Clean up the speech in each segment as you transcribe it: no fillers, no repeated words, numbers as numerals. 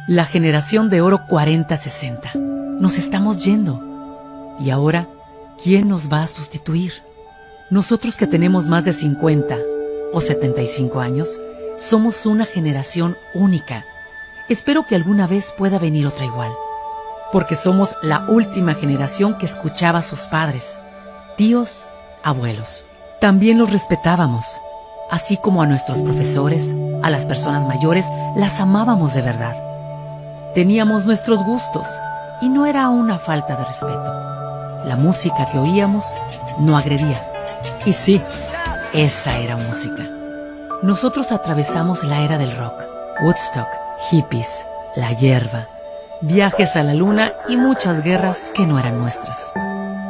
La generación de oro 40-60. Nos estamos yendo. Y ahora, ¿quién nos va a sustituir? Nosotros que tenemos más de 50 o 75 años, somos una generación única. Espero que alguna vez pueda venir otra igual, porque somos la última generación que escuchaba a sus padres, tíos, abuelos. También los respetábamos, así como a nuestros profesores, a las personas mayores, las amábamos de verdad. Teníamos nuestros gustos y no era una falta de respeto. La música que oíamos no agredía. Y sí, esa era música. Nosotros atravesamos la era del rock, Woodstock, hippies, la hierba, viajes a la luna y muchas guerras que no eran nuestras.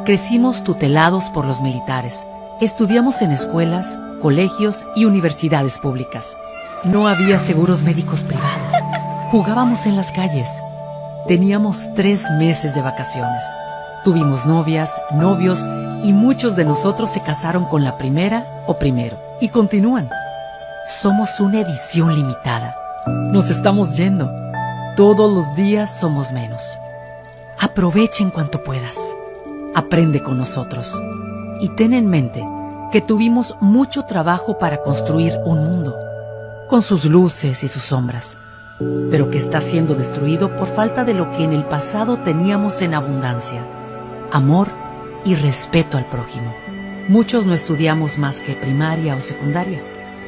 Crecimos tutelados por los militares. Estudiamos en escuelas, colegios y universidades públicas. No había seguros médicos privados. Jugábamos en las calles. Teníamos 3 meses de vacaciones. Tuvimos novias, novios y muchos de nosotros se casaron con la primera o primero y continúan. Somos una edición limitada. Nos estamos yendo. Todos los días somos menos. Aprovecha en cuanto puedas. Aprende con nosotros. Y ten en mente que tuvimos mucho trabajo para construir un mundo, con sus luces y sus sombras, pero que está siendo destruido por falta de lo que en el pasado teníamos en abundancia: amor y respeto al prójimo. Muchos no estudiamos más que primaria o secundaria,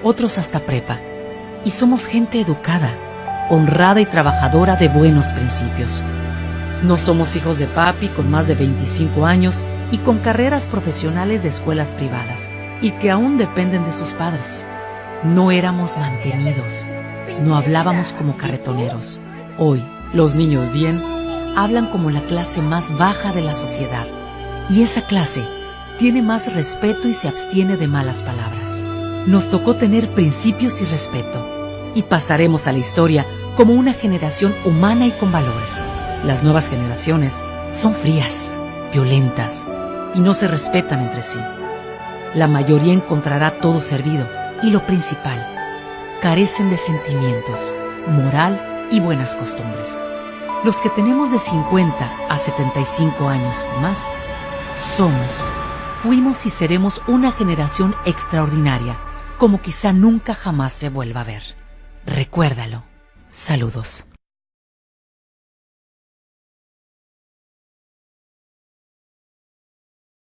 otros hasta prepa, y somos gente educada, honrada y trabajadora de buenos principios. No somos hijos de papi con más de 25 años y con carreras profesionales de escuelas privadas y que aún dependen de sus padres. No éramos mantenidos, no hablábamos como carretoneros. Hoy, los niños bien hablan como la clase más baja de la sociedad, y esa clase tiene más respeto y se abstiene de malas palabras. Nos tocó tener principios y respeto, y pasaremos a la historia como una generación humana y con valores. Las nuevas generaciones son frías, violentas, y no se respetan entre sí. La mayoría encontrará todo servido, y lo principal, carecen de sentimientos, moral y buenas costumbres. Los que tenemos de 50 a 75 años o más, fuimos y seremos una generación extraordinaria, como quizá nunca jamás se vuelva a ver. Recuérdalo. Saludos.